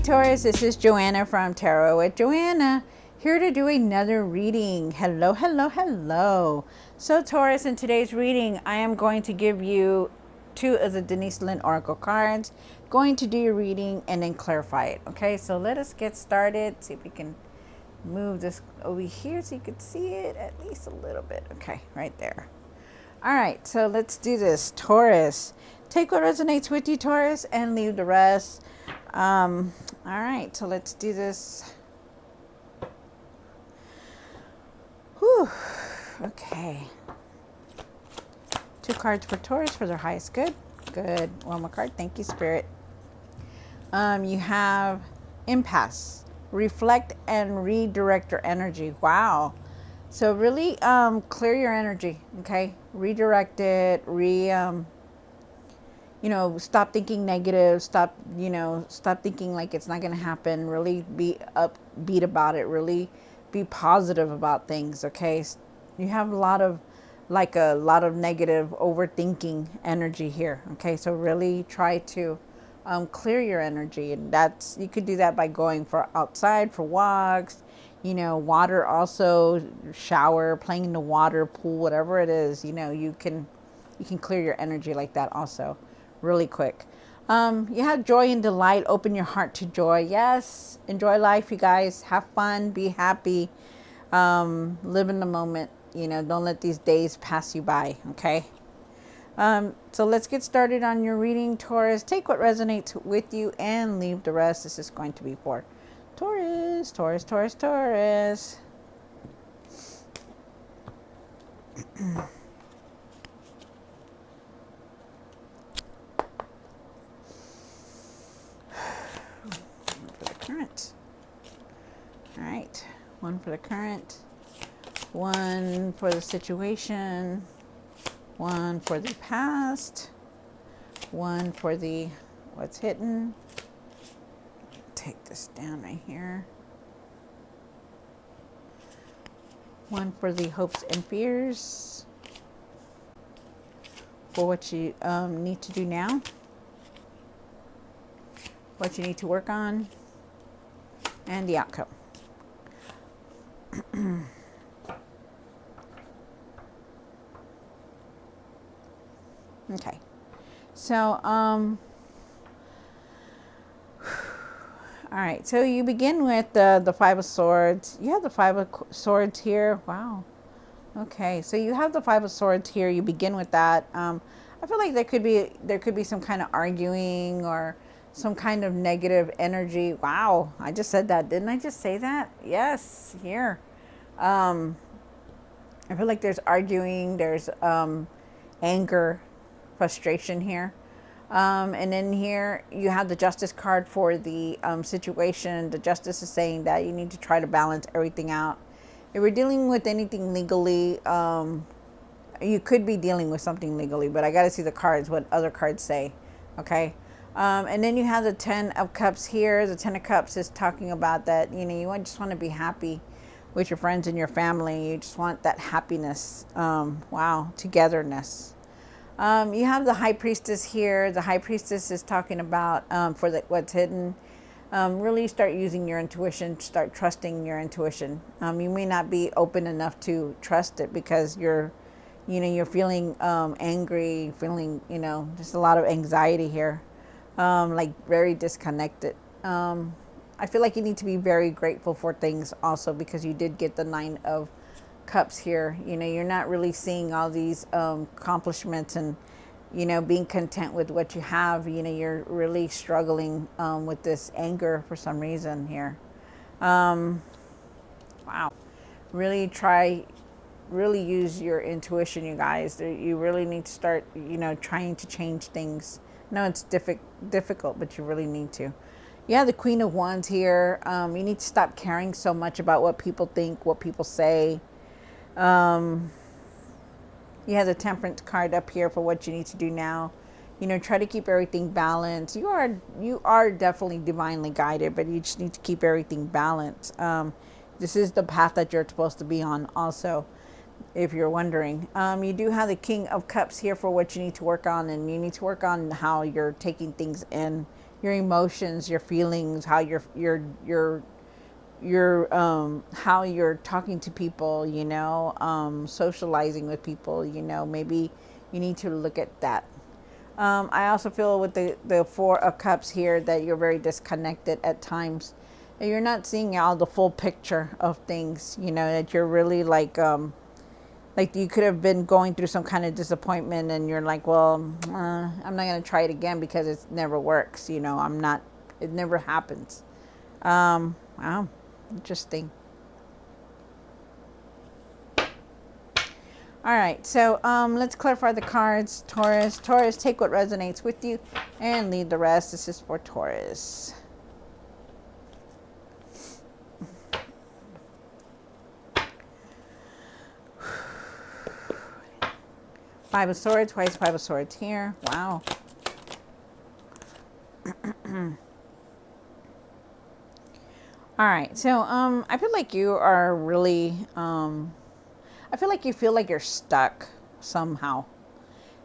Taurus, this is Joanna from Tarot with Joanna, here to do another reading. Hello, hello, hello. So Taurus, in today's reading, I am going to give you two of the Denise Lynn Oracle cards, going to do your reading and then clarify it. Okay, so let us get started. See if we can move this over here so you can see it at least a little bit. Okay, right there. All right, so let's do this. Taurus, take what resonates with you, Taurus, and leave the rest. All right, so let's do this. Whew. Okay. Two cards for Taurus for their highest good. Good. One more card. Thank you, Spirit. You have impasse. Reflect and redirect your energy. Wow. So really clear your energy, okay? Redirect it, stop thinking negative, stop thinking like it's not going to happen. Really be upbeat about it. Really be positive about things, okay? You have a lot of negative overthinking energy here, okay? So really try to clear your energy, and you could do that by going for outside for walks, water, also shower, playing in the water, pool, whatever it is, you can clear your energy like that also really quick. You have joy and delight. Open your heart to joy. Yes, enjoy life, you guys. Have fun, be happy, live in the moment. Don't let these days pass you by, okay? So let's get started on your reading, Taurus. Take what resonates with you and leave the rest. This is going to be for Taurus, Taurus, Taurus, Taurus. One for the current. All right. One for the current. One for the situation. One for the past. One for the what's hidden. Take this down right here. One for the hopes and fears, for what you need to do now, what you need to work on, and the outcome. Okay, so all right, so you begin with the Five of Swords. You have the Five of Swords here. Wow. Okay, so you have the Five of Swords here. You begin with that. I feel like there could be some kind of arguing or some kind of negative energy. Wow, I just said that. Didn't I just say that? Yes, here. I feel like there's arguing, there's anger, frustration here. And then here you have the Justice card for the situation. The Justice is saying that you need to try to balance everything out. If we're dealing with anything legally, you could be dealing with something legally, but I got to see the cards, what other cards say. Okay. And then you have the 10 of Cups here. The 10 of Cups is talking about that, you just want to be happy with your friends and your family. You just want that happiness. Wow. Togetherness. You have the High Priestess here. The High Priestess is talking about for what's hidden. Really start using your intuition. Start trusting your intuition. You may not be open enough to trust it because you're feeling angry, feeling just a lot of anxiety here, like very disconnected. I feel like you need to be very grateful for things also, because you did get the 9 of Cups here. You're not really seeing all these accomplishments and being content with what you have. You're really struggling with this anger for some reason here. Wow. Really use your intuition, you guys. You really need to start trying to change things. No, it's difficult, but you really need to. Yeah, the Queen of Wands here. You need to stop caring so much about what people think, what people say. You have the Temperance card up here for what you need to do now. Try to keep everything balanced. You are definitely divinely guided, but you just need to keep everything balanced. This is the path that you're supposed to be on also, if you're wondering. You do have the King of Cups here for what you need to work on, and you need to work on how you're taking things in your emotions, your feelings, how how you're talking to people, you know, socializing with people, you know, maybe you need to look at that. I also feel with the Four of Cups here that you're very disconnected at times. And you're not seeing all the full picture of things, you know, that you're really like you could have been going through some kind of disappointment and you're like, well, I'm not going to try it again because it never works. You know, it never happens. Wow, interesting. All right, so let's clarify the cards. Taurus, take what resonates with you and leave the rest. This is for Taurus. Five of Swords. Why is Five of Swords here? Wow. All right, so I feel like you are really, I feel like you feel like you're stuck somehow.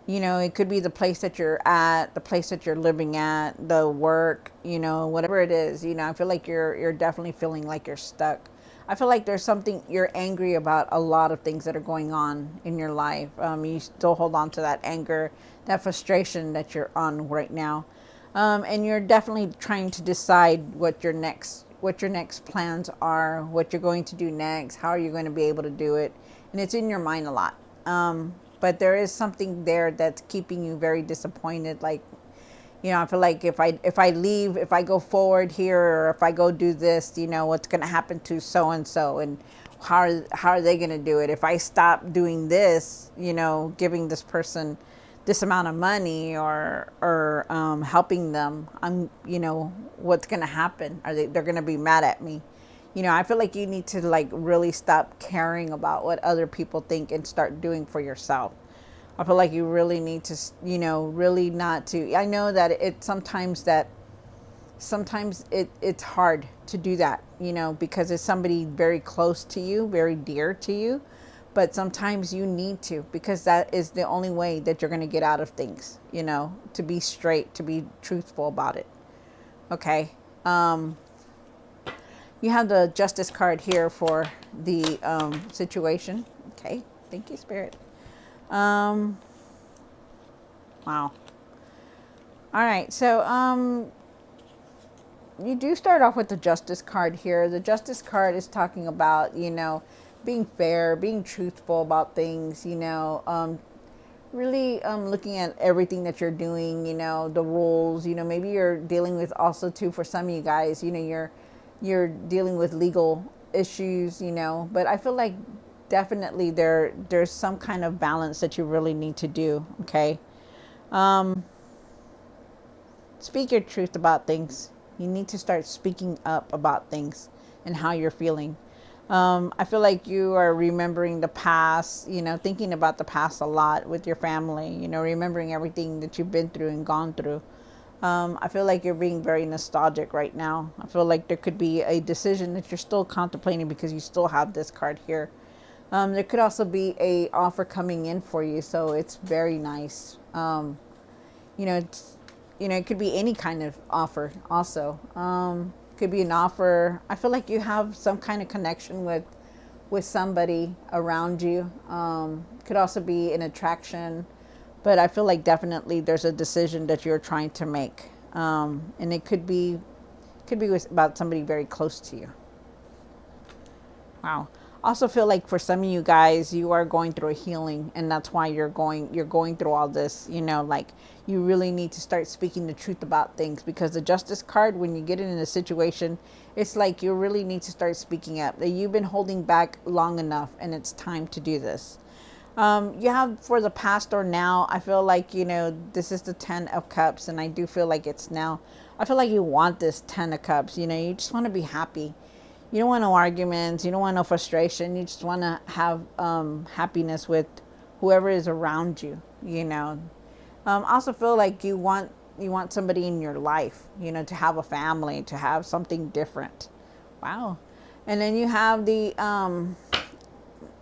You know, it could be the place that you're at, the place that you're living at, the work, you know, whatever it is. You know, I feel like you're definitely feeling like you're stuck. I feel like there's something you're angry about, a lot of things that are going on in your life. You still hold on to that anger, that frustration that you're on right now, and you're definitely trying to decide what your next plans are, what you're going to do next, how are you going to be able to do it, and it's in your mind a lot. But there is something there that's keeping you very disappointed. Like, you know, I feel like if I leave, if I go forward here, or if I go do this, you know, what's going to happen to so and so, and how are they going to do it? If I stop doing this, you know, giving this person this amount of money or helping them, you know, what's going to happen? They're going to be mad at me? You know, I feel like you need to like really stop caring about what other people think and start doing for yourself. I feel like you really need to, you know, really not to. I know that sometimes it's hard to do that, you know, because it's somebody very close to you, very dear to you. But sometimes you need to, because that is the only way that you're going to get out of things, you know, to be straight, to be truthful about it. Okay. You have the Justice card here for the situation. Okay. Thank you, Spirit. Wow. All right. So you do start off with the Justice card here. The Justice card is talking about, you know, being fair, being truthful about things, you know, really looking at everything that you're doing, you know, the rules, you know, maybe you're dealing with also too, for some of you guys, you know, you're dealing with legal issues, you know, but I feel like definitely there's some kind of balance that you really need to do. Okay. Speak your truth about things. You need to start speaking up about things and how you're feeling. I feel like you are remembering the past, you know, thinking about the past a lot with your family, you know, remembering everything that you've been through and gone through. I feel like you're being very nostalgic right now. I feel like there could be a decision that you're still contemplating because you still have this card here. There could also be a offer coming in for you, so it's very nice. You know, it could be any kind of offer. Also, could be an offer. I feel like you have some kind of connection with somebody around you. Could also be an attraction, but I feel like definitely there's a decision that you're trying to make, and it could be about somebody very close to you. Wow. Also feel like for some of you guys, you are going through a healing, and that's why you're going through all this, you know, like you really need to start speaking the truth about things, because the Justice card, when you get in a situation, it's like you really need to start speaking up, that you've been holding back long enough and it's time to do this. You have for the past or now, I feel like, you know, this is the 10 of Cups, and I do feel like it's now. I feel like you want this 10 of Cups, you know, you just want to be happy. You don't want no arguments. You don't want no frustration. You just want to have happiness with whoever is around you. You know. I also feel like you want somebody in your life. You know, to have a family, to have something different. Wow. And then you have the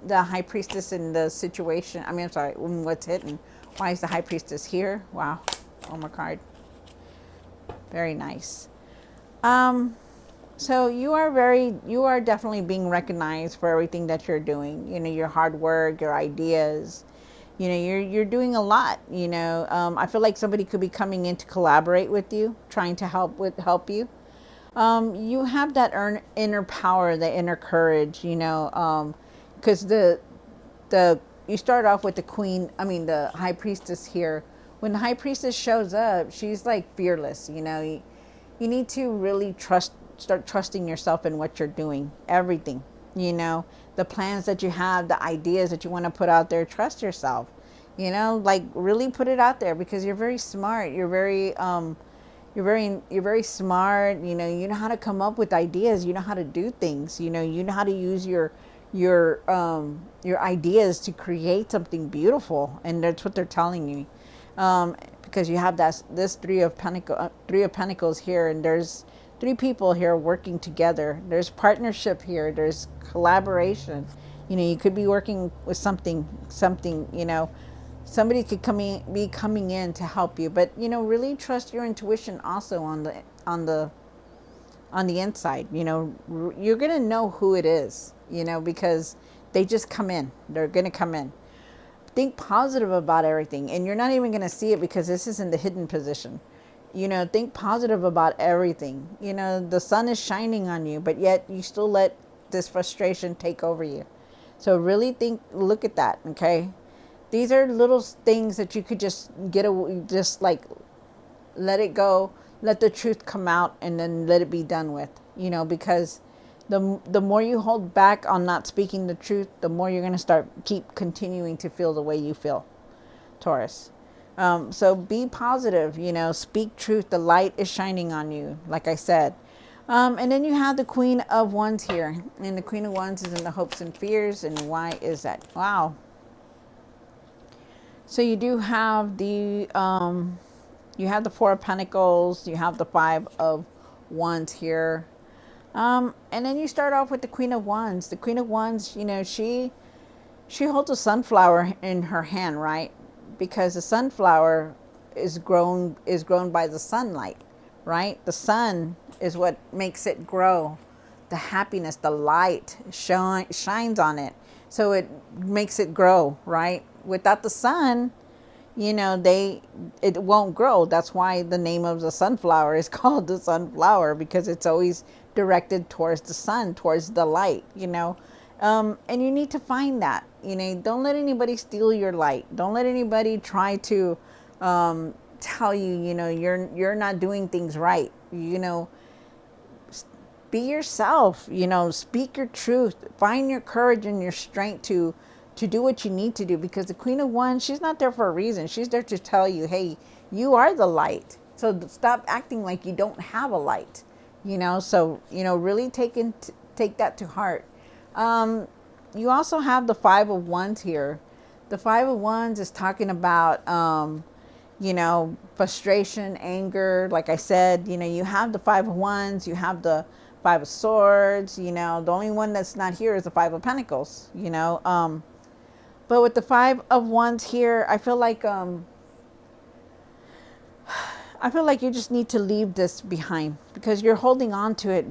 High Priestess in the situation. I mean, I'm sorry. What's hidden? Why is the High Priestess here? Wow. Oh my card. Very nice. Um, so you are definitely being recognized for everything that you're doing. You know, your hard work, your ideas. You know, you're doing a lot. You know, I feel like somebody could be coming in to collaborate with you, trying to help you. You have that inner power, the inner courage. You know, because the you start off with the queen. I mean, the high priestess here. When the high priestess shows up, she's like fearless. You know, you need to really start trusting yourself in what you're doing, everything. You know, the plans that you have, the ideas that you want to put out there. Trust yourself. You know, like really put it out there because you're very smart. You're very smart. You know how to come up with ideas. You know how to do things. You know how to use your ideas to create something beautiful, and that's what they're telling you. Because you have this three of pentacles here, and there's three people here working together. There's partnership here. There's collaboration. You know, you could be working with something. You know, somebody could be coming in to help you, but you know, really trust your intuition also on the inside. You know, you're gonna know who it is. You know, because they just come in. They're gonna come in. Think positive about everything, and you're not even gonna see it because this is in the hidden position. You know, think positive about everything. You know, the sun is shining on you, but yet you still let this frustration take over you. So really look at that. Okay, these are little things that you could just just like let it go, let the truth come out, and then let it be done with. You know, because the more you hold back on not speaking the truth, the more you're going to keep continuing to feel the way you feel, Taurus. So be positive, you know, speak truth. The light is shining on you, like I said. And then you have the Queen of Wands here. And the Queen of Wands is in the hopes and fears. And why is that? Wow. So you do have you have the Four of Pentacles. You have the Five of Wands here. And then you start off with the Queen of Wands. The Queen of Wands, you know, she holds a sunflower in her hand, right? Because the sunflower is grown by the sunlight, right? The sun is what makes it grow. The happiness, the light shines on it. So it makes it grow, right? Without the sun, you know, it won't grow. That's why the name of the sunflower is called the sunflower, because it's always directed towards the sun, towards the light, you know. And you need to find that. You know, don't let anybody steal your light. Don't let anybody try to tell you, you know, you're not doing things right. You know, be yourself. You know, speak your truth. Find your courage and your strength to do what you need to do, because the Queen of Wands, she's not there for a reason. She's there to tell you, hey, you are the light. So stop acting like you don't have a light. You know, so you know, really take that to heart. You also have the Five of Wands here. The Five of Wands is talking about, you know, frustration, anger. Like I said, you know, you have the Five of Wands, you have the Five of Swords. You know, the only one that's not here is the Five of Pentacles. You know, but with the Five of Wands here, I feel like you just need to leave this behind, because you're holding on to it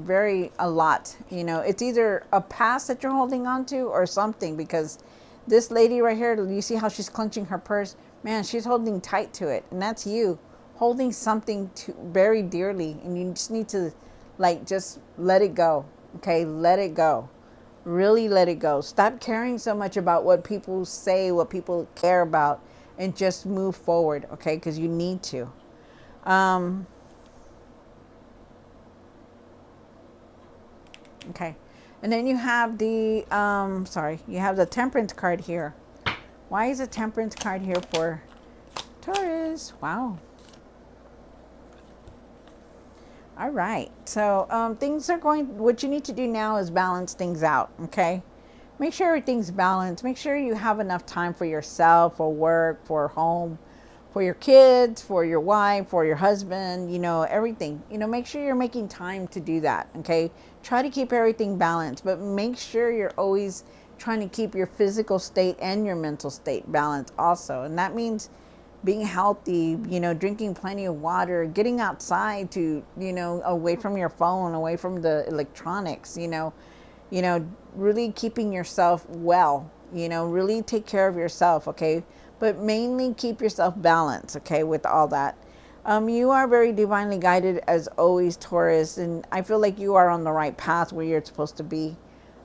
a lot. You know, it's either a past that you're holding on to or something, because this lady right here, you see how she's clenching her purse? Man, she's holding tight to it. And that's you holding something very dearly. And you just need to just let it go. Okay. Let it go. Really let it go. Stop caring so much about what people say, what people care about, and just move forward. Okay. Because you need to. Okay. And then you have the, you have the Temperance card here. Why is the Temperance card here for Taurus? Wow. All right. So, what you need to do now is balance things out. Okay. Make sure everything's balanced. Make sure you have enough time for yourself, for work, for home, for your kids, for your wife, for your husband, you know, everything. You know, make sure you're making time to do that, okay? Try to keep everything balanced, but make sure you're always trying to keep your physical state and your mental state balanced also. And that means being healthy, drinking plenty of water, getting outside to, away from your phone, away from the electronics, really keeping yourself well, really take care of yourself, okay? But mainly keep yourself balanced, okay, with all that. You are very divinely guided as always, Taurus, and I feel like you are on the right path where you're supposed to be.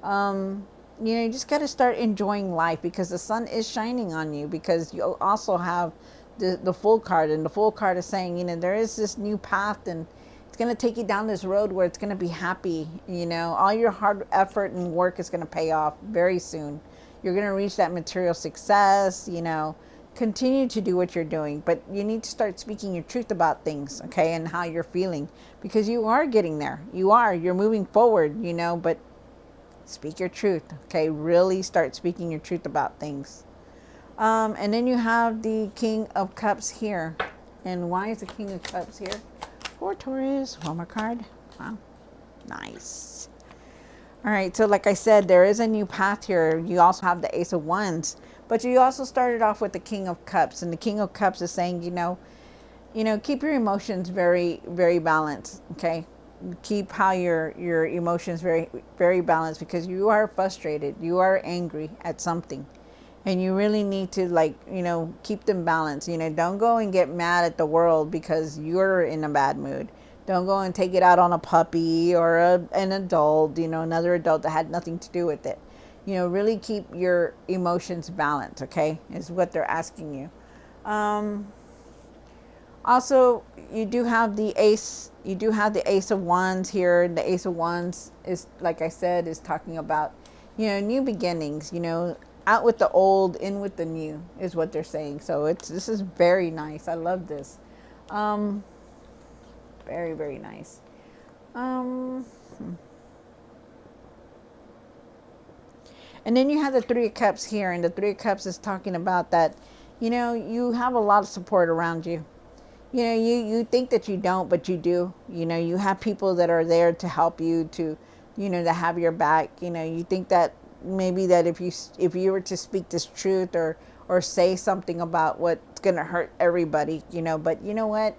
You just got to start enjoying life because the sun is shining on you, because you also have the full card, and the full card is saying, there is this new path, and it's going to take you down this road where it's going to be happy. All your hard effort and work is going to pay off very soon. You're going to reach that material success. Continue to do what you're doing, but you need to start speaking your truth about things, okay, and how you're feeling, because you are getting there. You're moving forward, but speak your truth, okay? Really start speaking your truth about things. And then you have the King of Cups here. And why is the King of Cups here? For Taurus. One more card. Wow. Nice. All right. So like I said, there is a new path here. You also have the Ace of Wands. But you also started off with the King of Cups. And the King of Cups is saying, keep your emotions very, very balanced. Okay. Keep how your emotions very, very balanced, because you are frustrated. You are angry at something. And you really need to keep them balanced. Don't go and get mad at the world because you're in a bad mood. Don't go and take it out on a puppy or an adult, another adult that had nothing to do with it. Really keep your emotions balanced, okay, is what they're asking you. Also, you do have the Ace of Wands here. The Ace of Wands is, like I said, is talking about, new beginnings, out with the old, in with the new, is what they're saying. So this is very nice. I love this. Very, very nice. And then you have the Three of Cups here, and the Three of Cups is talking about that, you have a lot of support around you. You think that you don't, but you do. You have people that are there to help you, to to have your back. You think that maybe that if you were to speak this truth, or say something about what's going to hurt everybody, but you know what,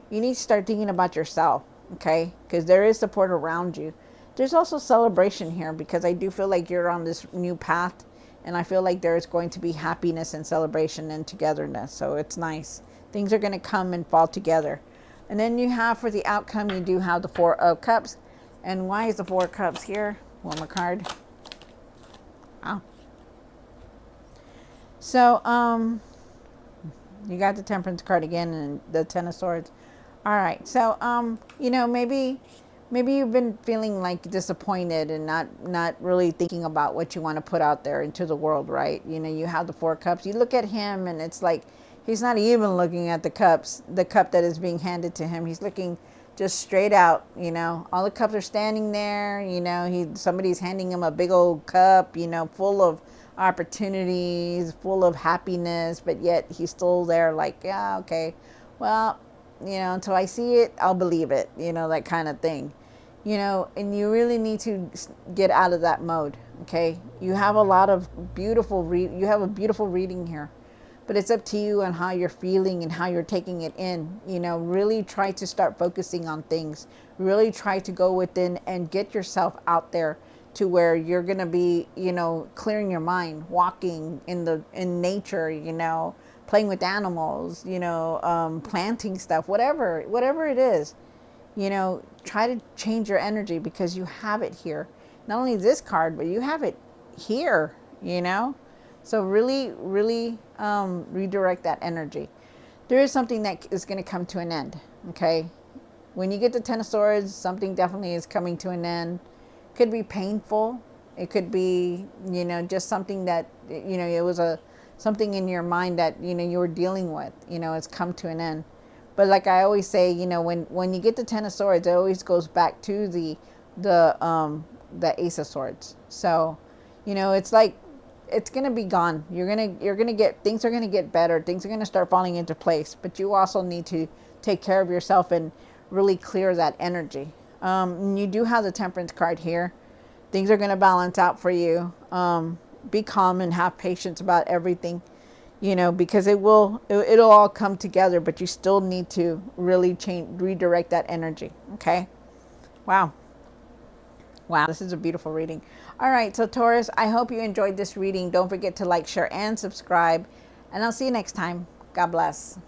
you need to start thinking about yourself, okay, because there is support around you. There's also celebration here, because I do feel like you're on this new path, and I feel like there's going to be happiness and celebration and togetherness. So it's nice. Things are going to come and fall together. And then you have, for the outcome, you do have the Four of Cups. And why is the Four of Cups here? One more card. Oh. So, you got the Temperance card again, and the Ten of Swords. All right. So, maybe you've been feeling like disappointed and not really thinking about what you want to put out there into the world, right? You have the Four of Cups. You look at him, and it's like he's not even looking at the cup that is being handed to him. He's looking just straight out. All the cups are standing there. Somebody's handing him a big old cup, full of opportunities, full of happiness, but yet he's still there like, yeah, okay, well, until I see it, I'll believe it, that kind of thing. And you really need to get out of that mode, okay? You have a beautiful reading here, but it's up to you on how you're feeling and how you're taking it in. Really try to start focusing on things. Really try to go within and get yourself out there to where you're going to be, clearing your mind, walking in nature, playing with animals, planting stuff, whatever it is. Try to change your energy, because you have it here. Not only this card, but you have it here, So really, really redirect that energy. There is something that is going to come to an end, okay? When you get the Ten of Swords, something definitely is coming to an end. Could be painful. It could be, just something that, it was something in your mind that, you were dealing with, it's come to an end. But like I always say, when you get the Ten of Swords, it always goes back to the Ace of Swords. So, it's like, it's going to be gone. You're going to get, things are going to get better. Things are going to start falling into place, but you also need to take care of yourself and really clear that energy. You do have the Temperance card here. Things are going to balance out for you. Be calm and have patience about everything. you know, because it'll all come together, but you still need to really redirect that energy. Okay. Wow. Wow, this is a beautiful reading. All right, so Taurus, I hope you enjoyed this reading. Don't forget to like, share, and subscribe. And I'll see you next time. God bless.